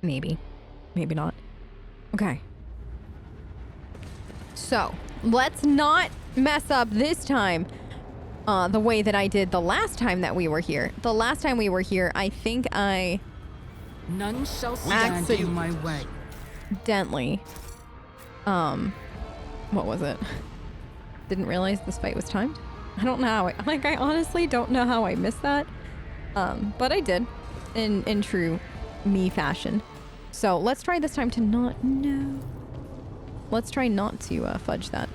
Maybe. Maybe not. Okay. So, let's not mess up this time the way that I did the last time that we were here. The last time we were here, I think I... None shall stand in my way. Accidentally. What was it? Didn't realize this fight was timed. I don't know how I honestly don't know how I missed that. But I did in true me fashion. So let's try this time to not, no. Let's try not to fudge that.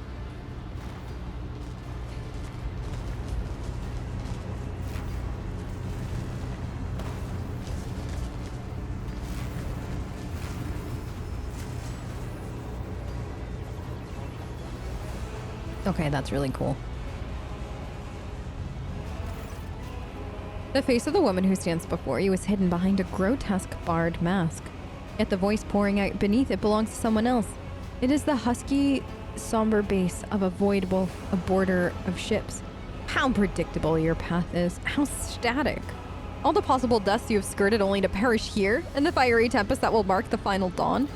Okay, that's really cool. The face of the woman who stands before you is hidden behind a grotesque barred mask. Yet the voice pouring out beneath it belongs to someone else. It is the husky, somber bass of a void wolf, a border of ships. How predictable your path is. How static. All the possible deaths you have skirted only to perish here in the fiery tempest that will mark the final dawn.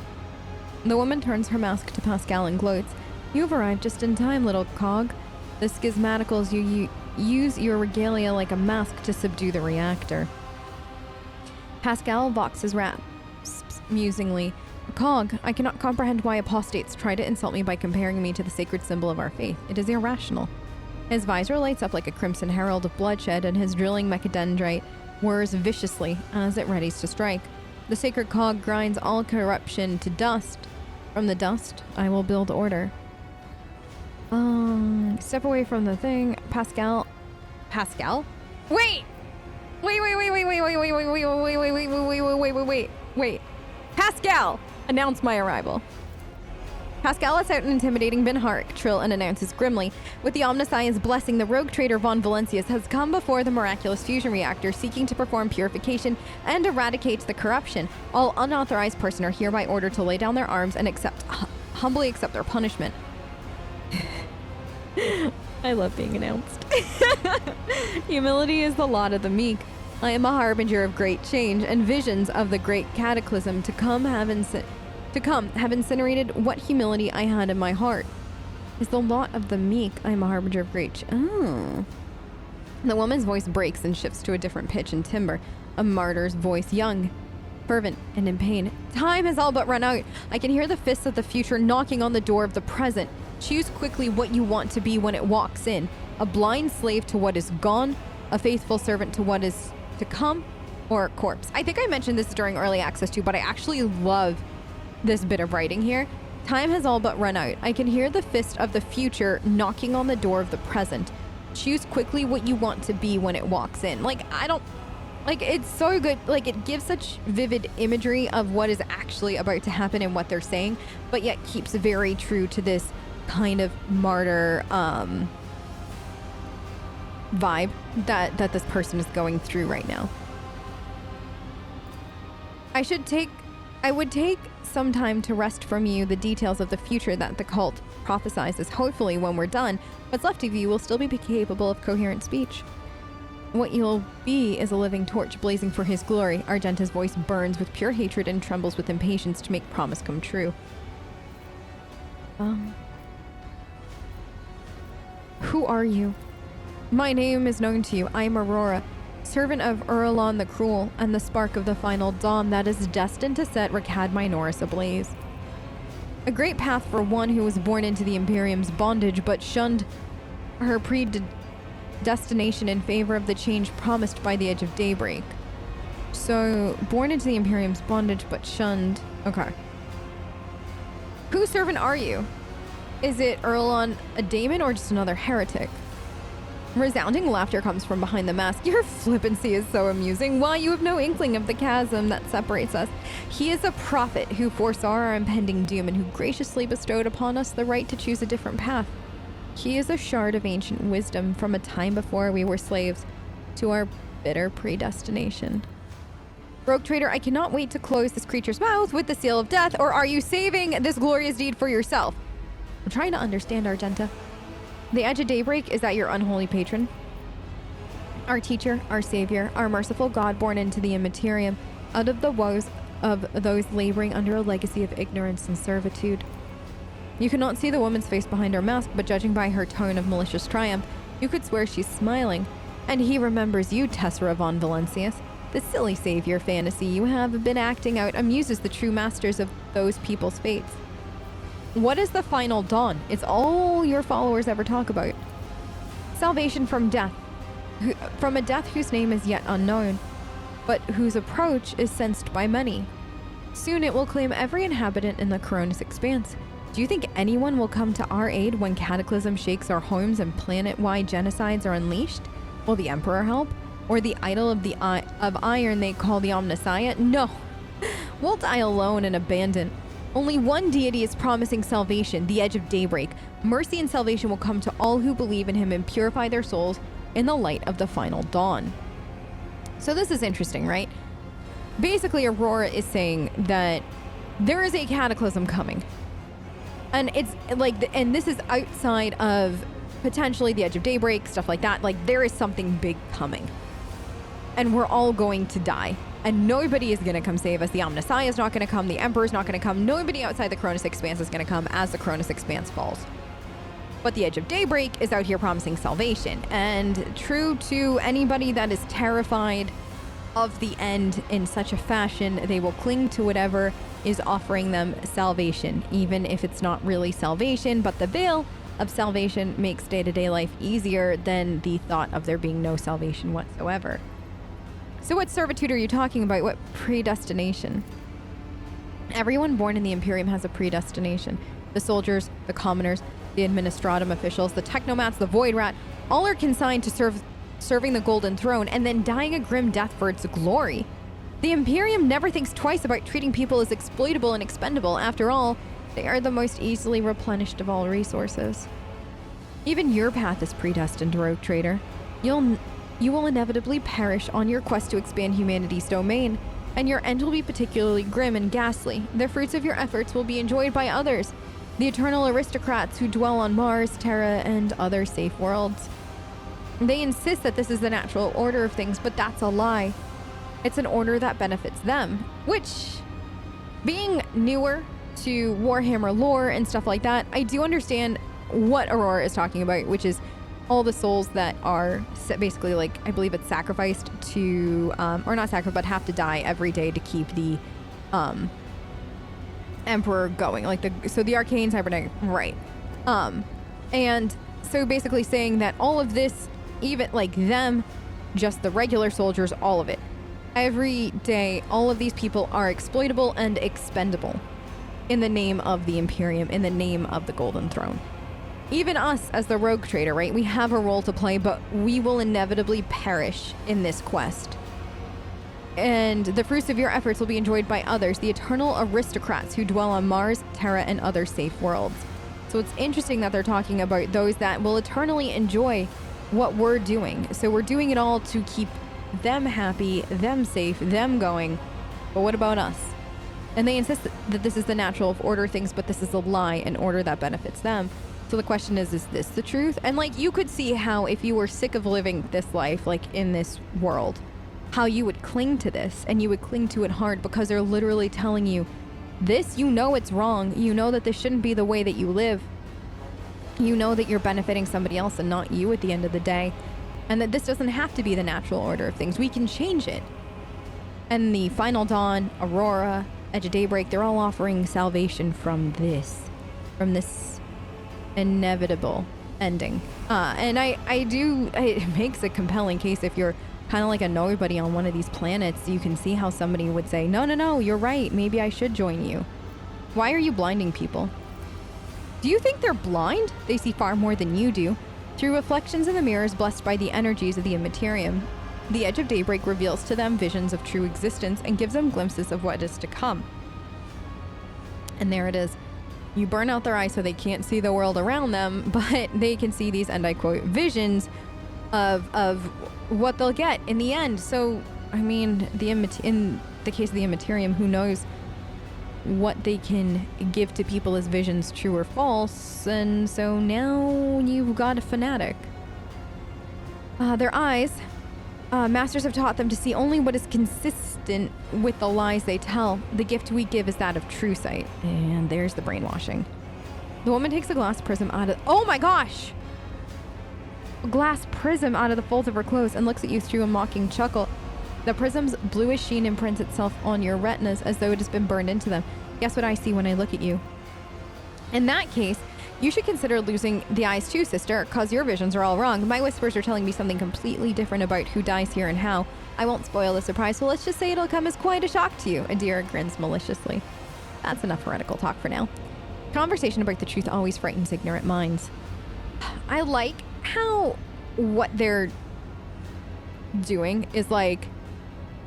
The woman turns her mask to Pascal and gloats. You've arrived just in time, little cog. The schismaticals you use your regalia like a mask to subdue the reactor. Pascal voxes rasps musingly. Cog, I cannot comprehend why apostates try to insult me by comparing me to the sacred symbol of our faith. It is irrational. His visor lights up like a crimson herald of bloodshed, and his drilling mechadendrite whirs viciously as it readies to strike. The sacred cog grinds all corruption to dust. From the dust, I will build order. Step away from the thing. Pascal? Wait! Wait. Pascal! Announce my arrival. Pascal lets out an intimidating Bin Hark trill and announces grimly, with the Omniscience blessing, the rogue traitor Von Valencius has come before the miraculous fusion reactor, seeking to perform purification and eradicate the corruption. All unauthorized persons are hereby ordered to lay down their arms and humbly accept their punishment. I love being announced. Humility is the lot of the meek. I am a harbinger of great change, and visions of the great cataclysm to come have incinerated what humility I had in my heart. Is the lot of the meek. I am a harbinger of great Oh. The woman's voice breaks and shifts to a different pitch and timbre. A martyr's voice, young, fervent, and in pain. Time has all but run out. I can hear the fists of the future knocking on the door of the present. Choose quickly what you want to be when it walks in. A blind slave to what is gone, a faithful servant to what is to come, or a corpse. I think I mentioned this during early access too, but I actually love this bit of writing here. Time has all but run out. I can hear the fist of the future knocking on the door of the present. Choose quickly what you want to be when it walks in. It's so good. Like, it gives such vivid imagery of what is actually about to happen and what they're saying, but yet keeps very true to this kind of martyr vibe that this person is going through right now. I would take some time to wrest from you the details of the future that the cult prophesizes. Hopefully when we're done, what's left of you will still be capable of coherent speech. What you'll be is a living torch blazing for his glory. Argenta's voice burns with pure hatred and trembles with impatience to make promise come true. Who are you? My name is known to you. I am Aurora, servant of Uralon the Cruel, and the spark of the final dawn that is destined to set Rakad Minoris ablaze. A great path for one who was born into the Imperium's bondage, but shunned her predestination in favor of the change promised by the edge of daybreak. So, born into the Imperium's bondage, but shunned... Okay. Whose servant are you? Is it Uralon a daemon or just another heretic? Resounding laughter comes from behind the mask. Your flippancy is so amusing. Why, you have no inkling of the chasm that separates us. He is a prophet who foresaw our impending doom and who graciously bestowed upon us the right to choose a different path. He is a shard of ancient wisdom from a time before we were slaves to our bitter predestination. Rogue trader, I cannot wait to close this creature's mouth with the seal of death, or are you saving this glorious deed for yourself? I'm trying to understand, Argenta. The edge of daybreak, is that your unholy patron? Our teacher, our savior, our merciful God born into the immaterium, out of the woes of those laboring under a legacy of ignorance and servitude. You cannot see the woman's face behind her mask, but judging by her tone of malicious triumph, you could swear she's smiling. And he remembers you, Tessera von Valencius. The silly savior fantasy you have been acting out amuses the true masters of those people's fates. What is the final dawn? It's all your followers ever talk about. Salvation from death. From a death whose name is yet unknown, but whose approach is sensed by many. Soon it will claim every inhabitant in the Koronus Expanse. Do you think anyone will come to our aid when Cataclysm shakes our homes and planet-wide genocides are unleashed? Will the Emperor help? Or the idol of iron they call the Omnissiah? No. We'll die alone and abandoned. Only one deity is promising salvation, the Edge of Daybreak. Mercy and salvation will come to all who believe in him and purify their souls in the light of the final dawn. So this is interesting, right? Basically, Aurora is saying that there is a cataclysm coming. And it's like, and this is outside of potentially the Edge of Daybreak, stuff like that. Like, there is something big coming. And we're all going to die. And nobody is going to come save us. The Omnissiah is not going to come. The Emperor's not going to come. Nobody outside the Koronus Expanse is going to come as the Koronus Expanse falls. But the Edge of Daybreak is out here promising salvation. And true to anybody that is terrified of the end in such a fashion, they will cling to whatever is offering them salvation, even if it's not really salvation, but the veil of salvation makes day-to-day life easier than the thought of there being no salvation whatsoever. So what servitude are you talking about? What predestination? Everyone born in the Imperium has a predestination. The soldiers, the commoners, the administratum officials, the technomats, the void rat, all are consigned to serving the Golden Throne and then dying a grim death for its glory. The Imperium never thinks twice about treating people as exploitable and expendable. After all, they are the most easily replenished of all resources. Even your path is predestined, rogue trader. You will inevitably perish on your quest to expand humanity's domain, and your end will be particularly grim and ghastly. The fruits of your efforts will be enjoyed by others, the eternal aristocrats who dwell on Mars, Terra, and other safe worlds. They insist that this is the natural order of things, but that's a lie. It's an order that benefits them, which, being newer to Warhammer lore and stuff like that, I do understand what Aurora is talking about, which is all the souls that are basically, like, I believe it's sacrificed to, or not sacrificed, but have to die every day to keep the Emperor going. Like, so the arcane cybernetic, right. And so basically saying that all of this, even like them, just the regular soldiers, all of it, every day, all of these people are exploitable and expendable in the name of the Imperium, in the name of the Golden Throne. Even us as the rogue trader, right? We have a role to play, but we will inevitably perish in this quest. And the fruits of your efforts will be enjoyed by others, the eternal aristocrats who dwell on Mars, Terra, and other safe worlds. So it's interesting that they're talking about those that will eternally enjoy what we're doing. So we're doing it all to keep them happy, them safe, them going. But what about us? And they insist that this is the natural order of things, but this is a lie, an order that benefits them. So the question is this the truth? And like, you could see how if you were sick of living this life, like in this world, how you would cling to this, and you would cling to it hard because they're literally telling you this, you know it's wrong. You know that this shouldn't be the way that you live. You know that you're benefiting somebody else and not you at the end of the day. And that this doesn't have to be the natural order of things. We can change it. And the Final Dawn, Aurora, Edge of Daybreak, they're all offering salvation from this inevitable ending. And it makes a compelling case if you're kind of like a nobody on one of these planets. You can see how somebody would say, no, you're right. Maybe I should join you. Why are you blinding people? Do you think they're blind? They see far more than you do. Through reflections in the mirrors blessed by the energies of the Immaterium, the Edge of Daybreak reveals to them visions of true existence and gives them glimpses of what is to come. And there it is. You burn out their eyes so they can't see the world around them, but they can see these, and I quote, visions of what they'll get in the end. So, I mean, in the case of the Immaterium, who knows what they can give to people as visions, true or false. And so now you've got a fanatic. Their eyes, Masters have taught them to see only what is consistent with the lies they tell. The gift we give is that of true sight. And there's the brainwashing. The woman takes a glass prism out of... Oh my gosh! A glass prism out of the folds of her clothes and looks at you through a mocking chuckle. The prism's bluish sheen imprints itself on your retinas as though it has been burned into them. Guess what I see when I look at you? In that case, you should consider losing the eyes too, sister, cause your visions are all wrong. My whispers are telling me something completely different about who dies here and how. I won't spoil the surprise, so let's just say it'll come as quite a shock to you. Adira grins maliciously. That's enough heretical talk for now. Conversation about the truth always frightens ignorant minds. I like how what they're doing is like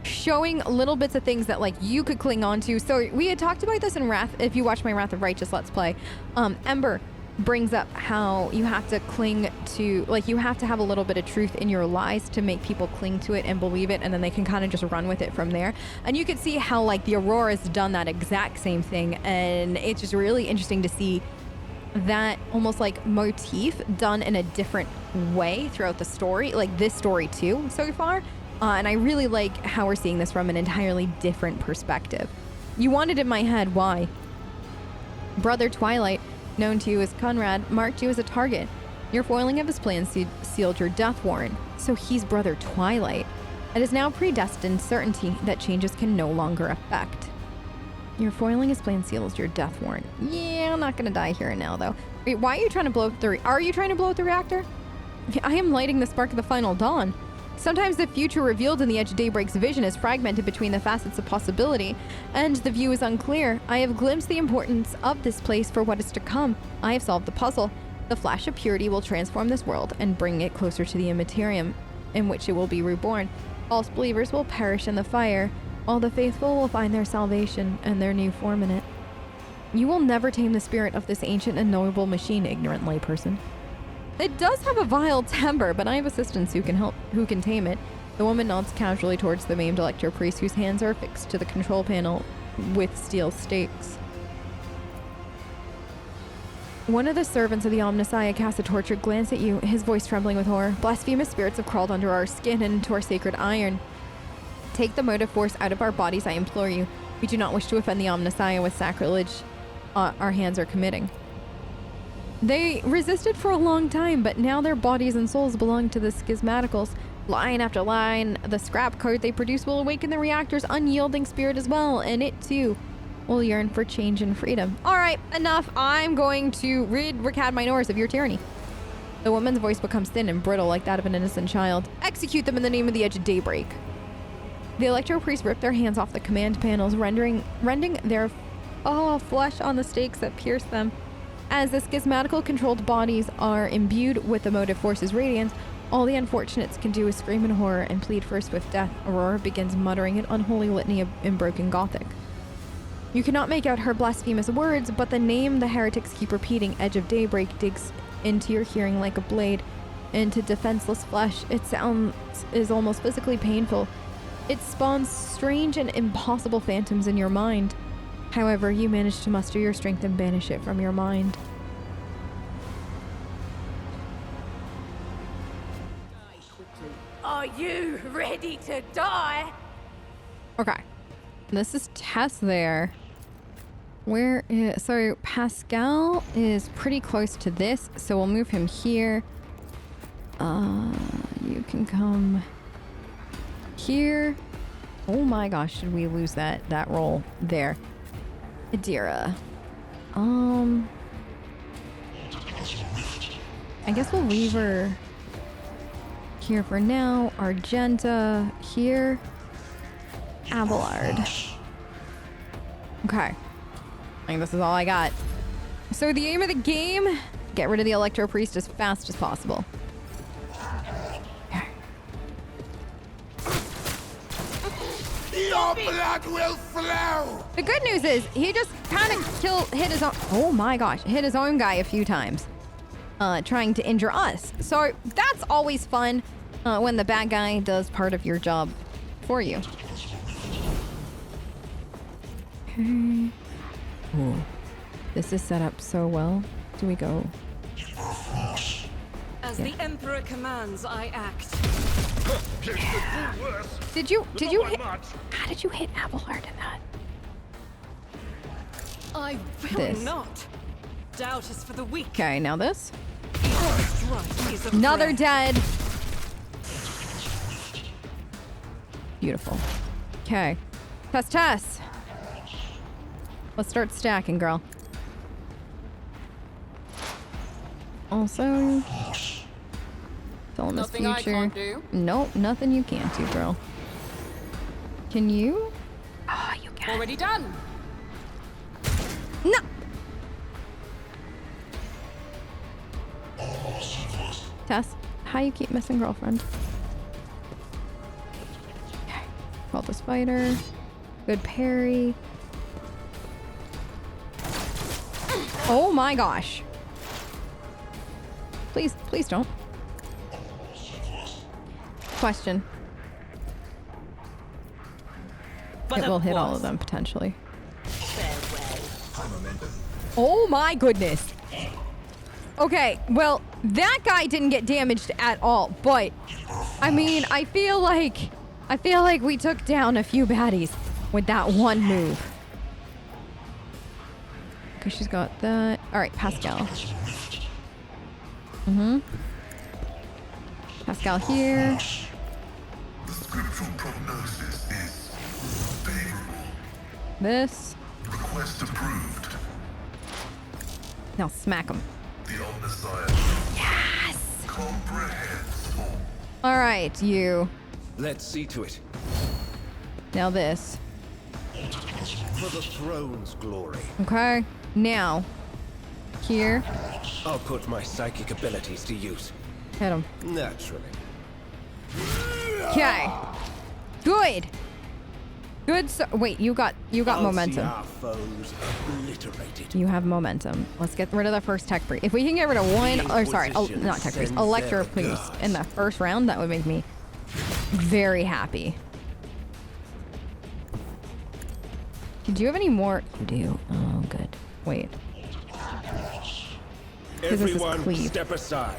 showing little bits of things that like you could cling on to. So we had talked about this in Wrath. If you watch my Wrath of Righteous Let's Play, Ember brings up how you have to cling to, like, you have to have a little bit of truth in your lies to make people cling to it and believe it, and then they can kind of just run with it from there. And you can see how like the Aurora's done that exact same thing, and it's just really interesting to see that almost like motif done in a different way throughout the story, like this story too so far. And I really like how we're seeing this from an entirely different perspective. You wanted in my head, why? Brother Twilight, known to you as Conrad, marked you as a target. Your foiling of his plan sealed your death warrant. So he's Brother Twilight. It is now predestined certainty that changes can no longer affect. Your foiling his plan seals your death warrant. Yeah, I'm not gonna die here and now though. Wait, why are you trying to blow out are you trying to blow out the reactor? I am lighting the spark of the final dawn. Sometimes the future revealed in the edge of daybreak's vision is fragmented between the facets of possibility, and the view is unclear. I have glimpsed the importance of this place for what is to come. I have solved the puzzle. The flash of purity will transform this world and bring it closer to the immaterium in which it will be reborn. False believers will perish in the fire, while the faithful will find their salvation and their new form in it. You will never tame the spirit of this ancient and noble machine, ignorant layperson. It does have a vile temper, but I have assistants who can tame it. The woman nods casually towards the maimed Electro Priest, whose hands are affixed to the control panel with steel stakes. One of the servants of the Omnissiah casts a tortured glance at you, his voice trembling with horror. Blasphemous spirits have crawled under our skin and into our sacred iron. Take the motive force out of our bodies, I implore you. We do not wish to offend the Omnissiah with sacrilege our hands are committing. They resisted for a long time, but now their bodies and souls belong to the schismaticals. Line after line, the scrap code they produce will awaken the reactor's unyielding spirit as well, and it too will yearn for change and freedom. All right, enough. I'm going to rid Ricad Minoris of your tyranny. The woman's voice becomes thin and brittle like that of an innocent child. Execute them in the name of the edge of daybreak. The Electro Priests rip their hands off the command panels, rending their flesh on the stakes that pierce them. As the schismatical controlled bodies are imbued with the motive force's radiance, all the unfortunates can do is scream in horror and plead for a swift death. Aurora begins muttering an unholy litany in broken Gothic. You cannot make out her blasphemous words, but the name the heretics keep repeating, Edge of Daybreak, digs into your hearing like a blade, into defenseless flesh. Its sound is almost physically painful. It spawns strange and impossible phantoms in your mind. However, you manage to muster your strength and banish it from your mind. Are you ready to die? Okay. This is Tess there. So Pascal is pretty close to this, so we'll move him here. You can come here. Oh my gosh, should we lose that roll there? Adira. I guess we'll leave her here for now. Argenta here. Abelard. Okay. I think this is all I got. So the aim of the game, get rid of the Electro Priest as fast as possible. Your blood will flow! The good news is he just kind of hit his own guy a few times, trying to injure us. So that's always fun when the bad guy does part of your job for you. Okay. Ooh. This is set up so well. Do we go? As the Emperor commands, I act. Did you hit? Much. How did you hit Abelard in that? I will This. not. Doubt is for the weak. Okay, now this. Strike is a Another prayer. dead. Beautiful. Okay. Tess. Let's start stacking, girl. Also, fill in this Nothing I future. can't do. Nope, nothing you can't do, girl. Can you? Ah, you can. Already done. No. Tess, how you keep missing girlfriend? Okay. Call the spider. Good parry. Oh my gosh. Please don't. Question. But It will of hit all course. of them potentially. Oh my goodness. Okay, well, that guy didn't get damaged at all, but I mean, I feel like we took down a few baddies with that one move. Okay, she's got that. All right, Pascal. Pascal here. The scriptural prognosis is favorable. This. Request approved. Now smack him. The Omnissiah Yes. comprehends all. All right, you. Let's see to it. Now this. For the throne's glory. Okay. Now. Here. I'll put my psychic abilities to use. Hit him. Naturally. Okay. Good. Good. So wait, you got I'll see momentum. our foes obliterated. You have momentum. Let's get rid of the first tech priest. If we can get rid of one, or sorry, not tech priest, electro priest in the first round, that would make me very happy. Did you have any more? You do. Oh, good. Wait. Because this is Everyone, cleave. step aside.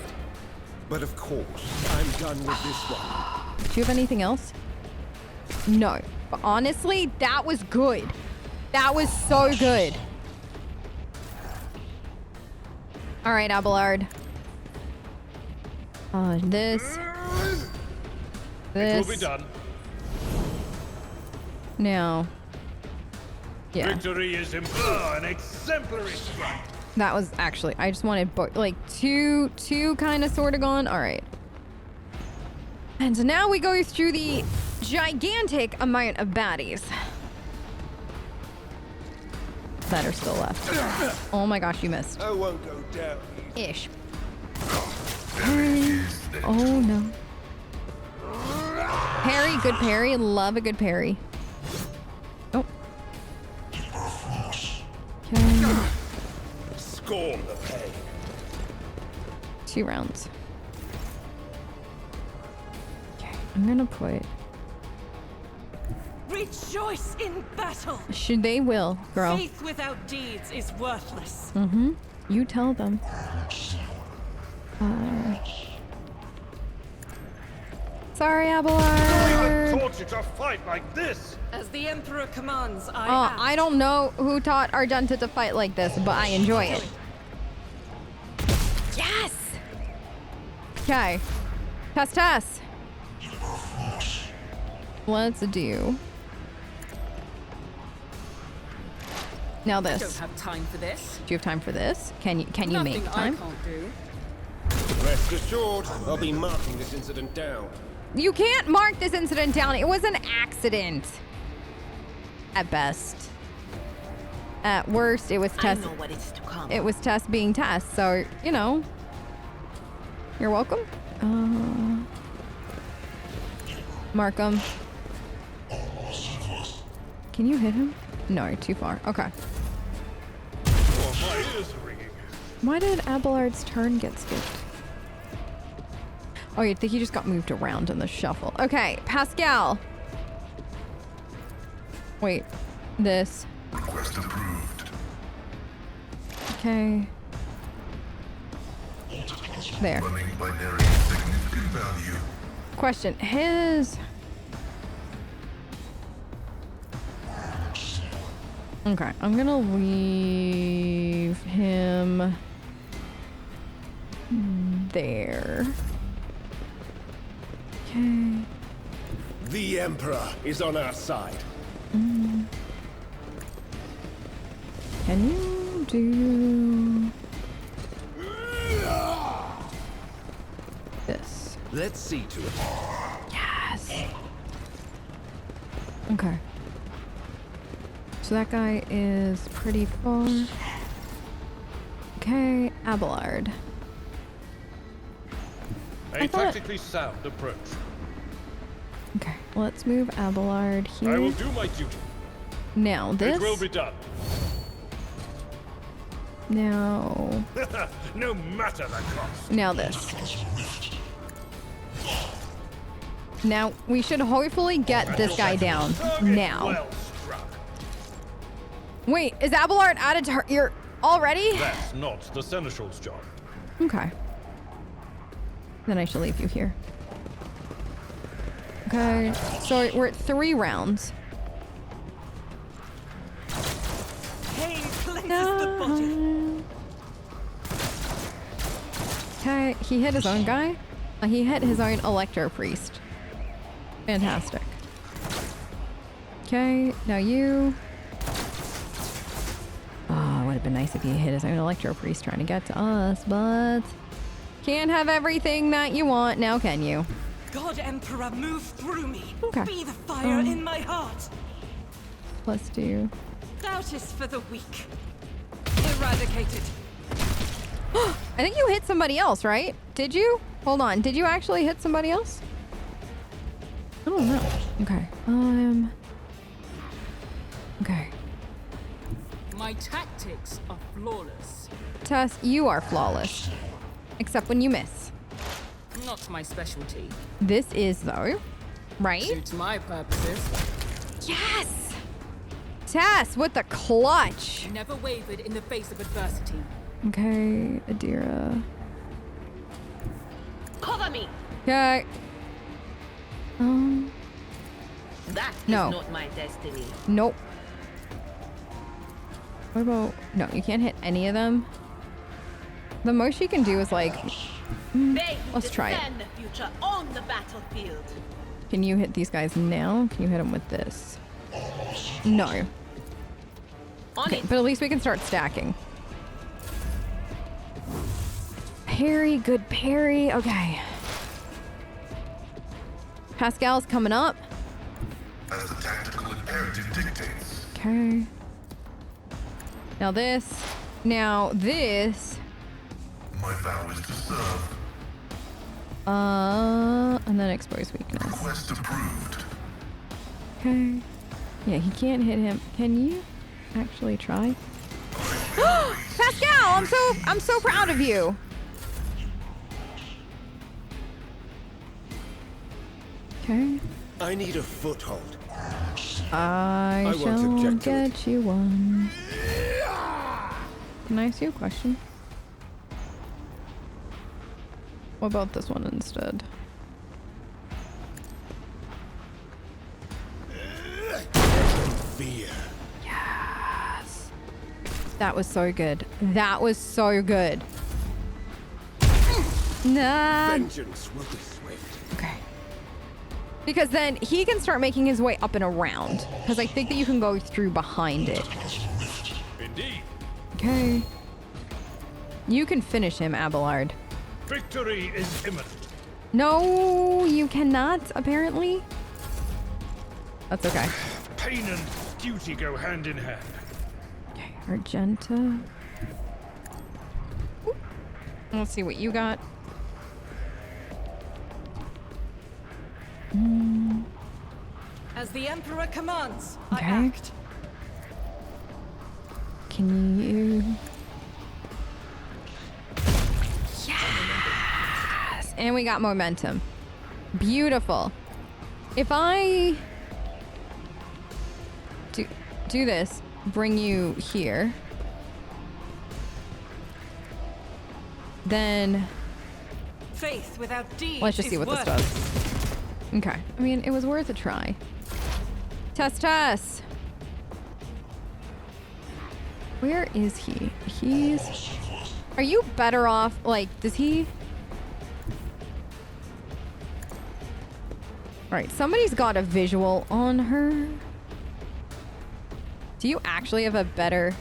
But of course, I'm done with this one. Do you have anything else? No. But honestly, that was good. That was so good. All right, Abelard. This. It will be This. done. Now. Yeah, Victory is an exemplary strike. that was actually, I just wanted like two kind of sort of gone. All right. And now we go through the gigantic amount of baddies that are still left. Oh my gosh, you missed. I won't go down. Ish. Parry. Oh no. Parry, good parry. Love a good parry. Oh. Okay. Scorn the pain. 2 rounds. Okay, I'm gonna put. Rejoice in battle. Should they will, girl. Faith without deeds is worthless. You tell them. Sorry, I Abelard. taught you to fight like this. As the Emperor commands, I act. I don't know who taught Argenta to fight like this, but I enjoy it. Yes! Okay. Tess. Let's do. Now I don't this. have time for this. Do you have time for this? Can you Nothing make I time? can't do. Rest assured, I'll be marking this incident down. You can't mark this incident down. It was an accident. At best. At worst, it was Tess. I know what is to come. It was Tess being Tess, so, you know. You're welcome. Markham. Can you hit him? No, too far. Okay. Oh, my ears are ringing. Why did Abelard's turn get skipped? Oh, you think he just got moved around in the shuffle. Okay, Pascal. Wait, this. Request approved. Okay. There. Running binary significant value. Question. His... Okay, I'm gonna leave him there. Okay. The Emperor is on our side. Can you do this? Let's see to it. Yes. Okay. So that guy is pretty far. Okay, Abelard. A tactically sound approach. Okay, let's move Abelard here. I will do my duty. Now this. It will be done. Now. No matter the cost. Now this. Now we should hopefully get this guy down. Now. Well struck. Wait, is Abelard added to her ear already? That's not the Seneschal's job. Okay. Then I shall leave you here. Okay, so we're at 3 rounds. Pain cleanses the body. Okay, he hit his own guy. He hit his own Electro Priest. Fantastic. Okay, now you. Oh, it would have been nice if he hit his own Electro Priest trying to get to us, but can't have everything that you want now, can you? God Emperor, move through me. Okay. Be the fire in my heart. Let's do. Doubt is for the weak. Eradicated. I think you hit somebody else, right? Did you? Hold on. Did you actually hit somebody else? I don't know. Okay. Okay. My tactics are flawless. Tess, you are flawless. Except when you miss. Not my specialty. This is, though. Right? Suits my purposes. Yes! Tess, with the clutch. Never wavered in the face of adversity. Okay, Adira. Cover me. Okay. That is No. not my destiny. Nope. What about... No, you can't hit any of them. The most you can do is like... They who Let's try it. defend the future on the battlefield. Can you hit these guys now? Can you hit them with this? No. On Okay, it. but at least we can start stacking. Parry, good parry. Okay. Pascal's coming up. As the tactical imperative dictates. Okay. Now this. Now this. My vow is to serve. And then expose weakness. Request approved. Okay. Yeah, he can't hit him. Can you actually try? Pascal, I'm so proud of you. Okay. I need a foothold. I won't shall object to it. get you one. Can I ask you a question? What about this one instead? Fear. Yes. That was so good. That was so good. Nah. Vengeance will be swift. Okay. Because then he can start making his way up and around. Because I think that you can go through behind it. Indeed. Okay. You can finish him, Abelard. Victory is imminent. No, you cannot, apparently. That's okay. Pain and duty go hand in hand. Okay, Argenta. Ooh. Let's see what you got. As the Emperor commands, Okay. I act. Can you... Yes! And we got momentum. Beautiful. If I do this, bring you here, then Faith without deeds let's just see is what this worthless. does. Okay. I mean, it was worth a try. Tess! Where is he? He's... Are you better off? Like, does he... Alright, somebody's got a visual on her. Do you actually have a better...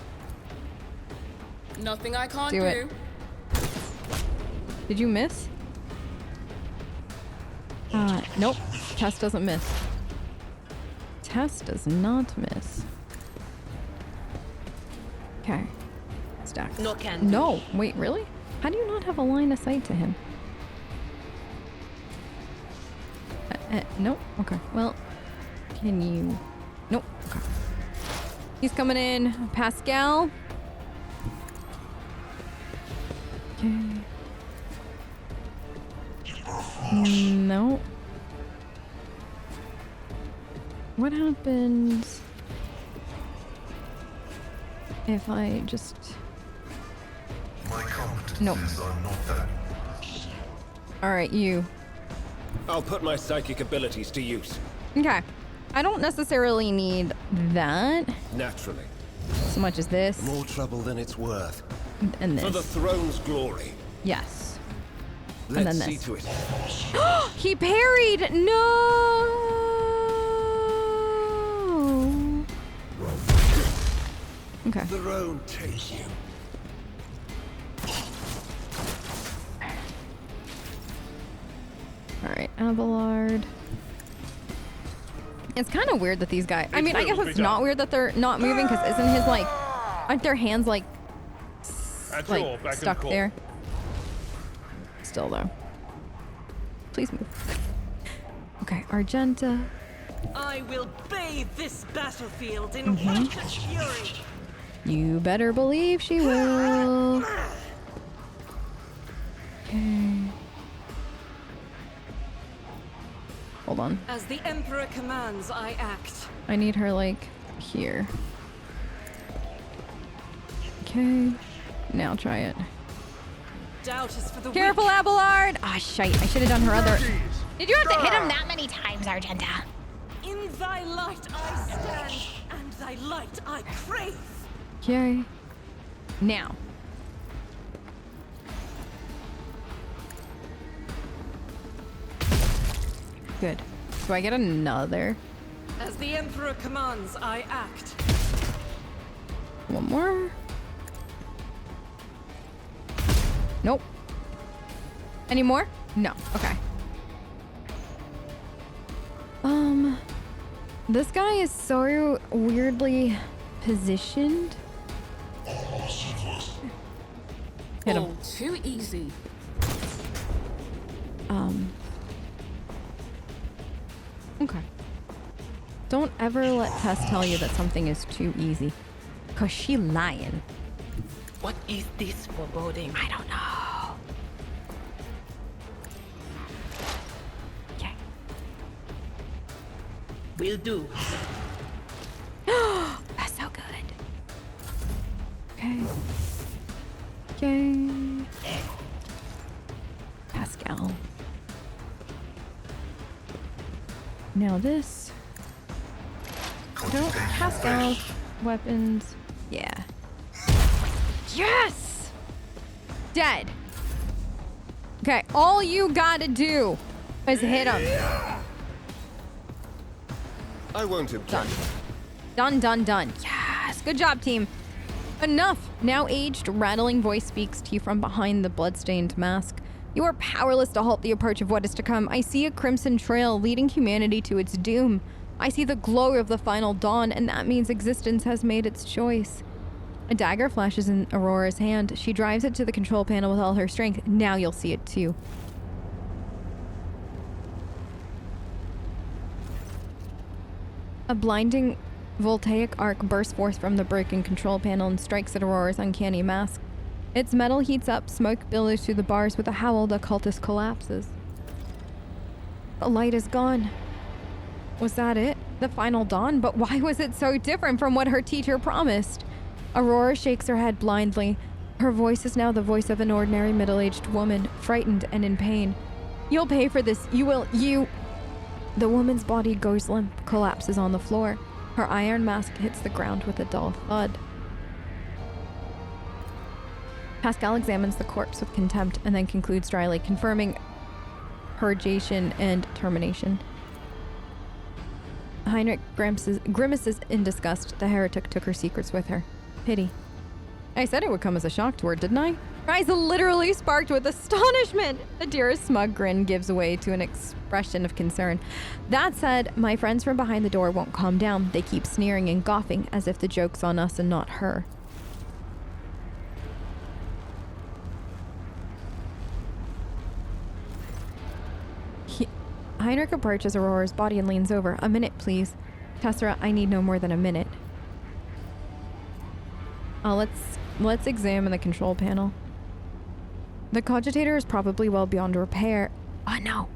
Nothing I can't Do it. Did you miss? Nope. Tess doesn't miss. Tess does not miss. Okay. Stack. No can. No. Wait, really? How do you not have a line of sight to him? Nope. Okay. Well, can you... Nope. Okay. He's coming in. Pascal. Okay. No. What happens if I just... My competences Nope. are not that. Alright, you. I'll put my psychic abilities to use. Okay. I don't necessarily need that Naturally. so much as this More trouble than it's worth. and For the this. throne's glory. Yes. Let's then see this. to it. He parried! No! Okay. The throne takes you. Alright, Abelard. It's kind of weird that these guys... I mean, I guess it's not weird that they're not moving, because isn't his, like... Aren't their hands, like... At your like, beck and stuck call. there? Still, though. Please move. Okay, Argenta. I will bathe this battlefield in righteous fury. You better believe she will. Okay. Hold on. As the Emperor commands, I act. I need her, like, here. Okay. Now try it. Doubt is for the Careful, weak. Abelard! Ah, shite. I should have done her other... Did you have to hit him that many times, Argenta? In thy light I stand, and thy light I crave. Okay. Now. Good. Do I get another? As the Emperor commands, I act. One more. Nope. Any more? No. Okay. This guy is so weirdly positioned. Hit him. Oh, too easy. Okay. Don't ever let Tess tell you that something is too easy. Cause she lying. What is this foreboding? I don't know. Okay. Will do. That's so good. Okay. Okay. Pascal. Now this. No, Pascal's weapons. Yeah. Yes! Dead. Okay, all you gotta do is hit him. I won't object. Done. Done. Yes, good job, team. Enough. Now aged, rattling voice speaks to you from behind the bloodstained mask. You are powerless to halt the approach of what is to come. I see a crimson trail leading humanity to its doom. I see the glow of the final dawn, and that means existence has made its choice. A dagger flashes in Aurora's hand. She drives it to the control panel with all her strength. Now you'll see it too. A blinding voltaic arc bursts forth from the broken control panel and strikes at Aurora's uncanny mask. Its metal heats up, smoke billows through the bars. With a howl, the cultist collapses. The light is gone. Was that it? The final dawn? But why was it so different from what her teacher promised? Aurora shakes her head blindly. Her voice is now the voice of an ordinary middle-aged woman, frightened and in pain. You'll pay for this. You will. The woman's body goes limp, collapses on the floor. Her iron mask hits the ground with a dull thud. Pascal examines the corpse with contempt and then concludes dryly, confirming purgation and termination. Heinrich grimaces in disgust. The heretic took her secrets with her. Pity. I said it would come as a shock to her, didn't I? Her eyes literally sparked with astonishment. The dearest smug grin gives way to an expression of concern. That said, my friends from behind the door won't calm down. They keep sneering and gawping as if the joke's on us and not her. Heinrich approaches Aurora's body and leans over. A minute, please. Tessera, I need no more than a minute. Let's examine the control panel. The cogitator is probably well beyond repair. Oh no.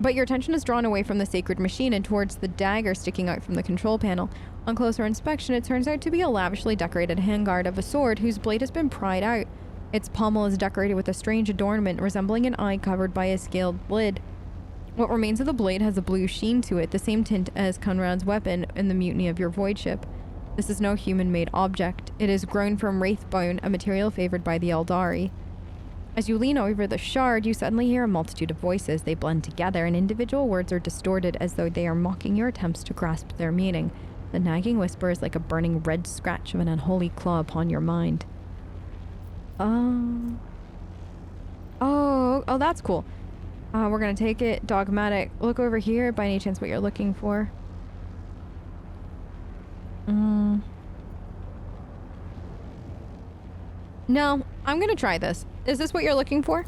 But your attention is drawn away from the sacred machine and towards the dagger sticking out from the control panel. On closer inspection, it turns out to be a lavishly decorated handguard of a sword whose blade has been pried out. Its pommel is decorated with a strange adornment resembling an eye covered by a scaled lid. What remains of the blade has a blue sheen to it, the same tint as Conrad's weapon in the mutiny of your void ship. This is no human-made object. It is grown from wraith bone, a material favored by the Eldari. As you lean over the shard, you suddenly hear a multitude of voices. They blend together, and individual words are distorted as though they are mocking your attempts to grasp their meaning. The nagging whisper is like a burning red scratch of an unholy claw upon your mind. Oh, that's cool. We're gonna take it. Dogmatic. Look over here, by any chance what you're looking for. No, I'm gonna try this. Is this what you're looking for?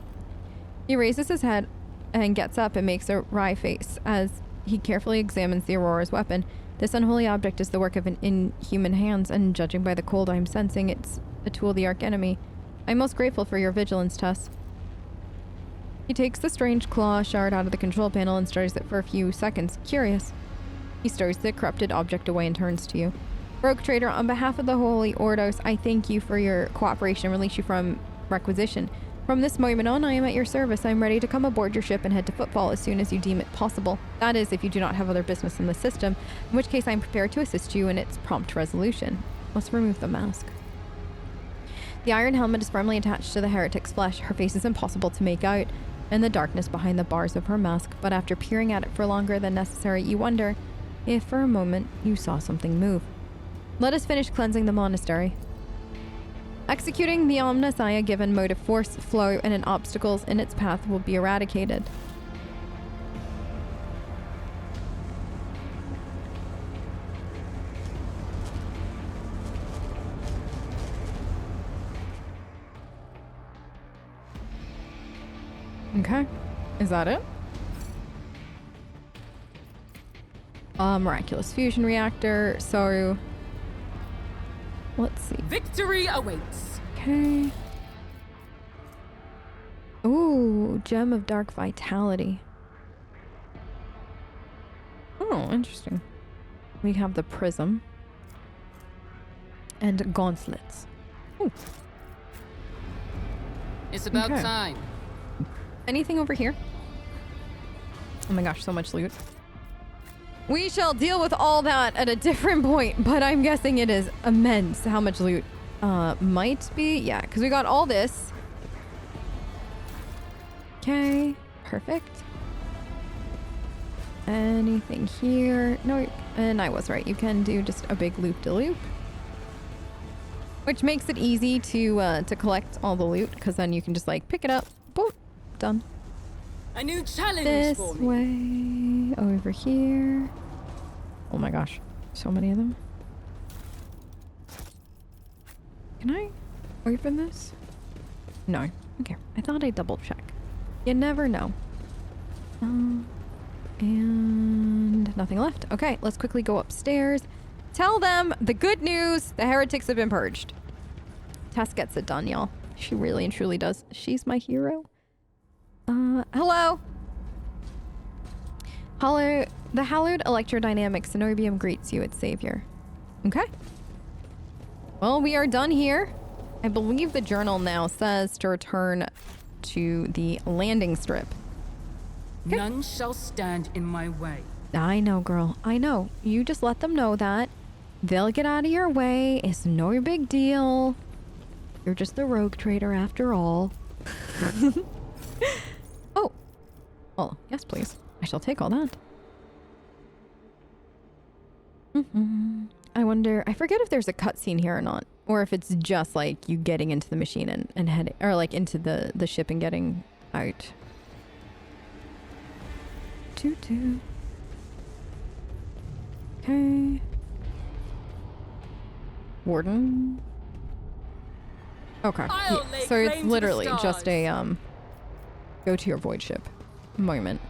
He raises his head and gets up and makes a wry face as he carefully examines the Aurora's weapon. This unholy object is the work of an inhuman hands, and judging by the cold I'm sensing, it's a tool of the archenemy. I'm most grateful for your vigilance, Tess. He takes the strange claw shard out of the control panel and studies it for a few seconds, curious. He stows the corrupted object away and turns to you. Rogue Trader, on behalf of the Holy Ordos, I thank you for your cooperation and release you from requisition. From this moment on, I am at your service. I am ready to come aboard your ship and head to Footfall as soon as you deem it possible. That is, if you do not have other business in the system, in which case I am prepared to assist you in its prompt resolution. Let's remove the mask. The iron helmet is firmly attached to the heretic's flesh. Her face is impossible to make out in the darkness behind the bars of her mask, but after peering at it for longer than necessary, you wonder if for a moment you saw something move. Let us finish cleansing the monastery. Executing the Omnissiah given motive force, flow, and an obstacles in its path will be eradicated. Okay. Is that it? Miraculous fusion reactor. So, let's see. Victory awaits. Okay. Ooh, gem of dark vitality. Oh, interesting. We have the prism. And gauntlets. Ooh. It's about Okay. time. Anything over here? Oh my gosh, so much loot. We shall deal with all that at a different point, but I'm guessing it is immense how much loot might be. Yeah, because we got all this. Okay, perfect. Anything here? No, and I was right. You can do just a big loop-de-loop. Which makes it easy to collect all the loot, because then you can just like pick it up. Boom. Done. A new challenge This for me. way, over here. Oh my gosh, so many of them. Can I open this? No. Okay, I thought I'd double check. You never know. And nothing left. Okay, let's quickly go upstairs. Tell them the good news. The heretics have been purged. Tess gets it done, y'all. She really and truly does. She's my hero. Hello. Hello. The hallowed electrodynamic Cenobium greets you, its savior. Okay. Well, we are done here. I believe the journal now says to return to the landing strip. None shall stand in my way. I know, girl. I know. You just let them know that. They'll get out of your way. It's no big deal. You're just the rogue trader after all. Oh. Oh, yes, please. I shall take all that. I wonder... I forget if there's a cutscene here or not. Or if it's just, like, you getting into the machine and heading... Or, like, into the ship and getting out. Toot. Okay. Warden. Okay. I'll Yeah, lay so it's claim to the literally just stars. a go to your void ship moment.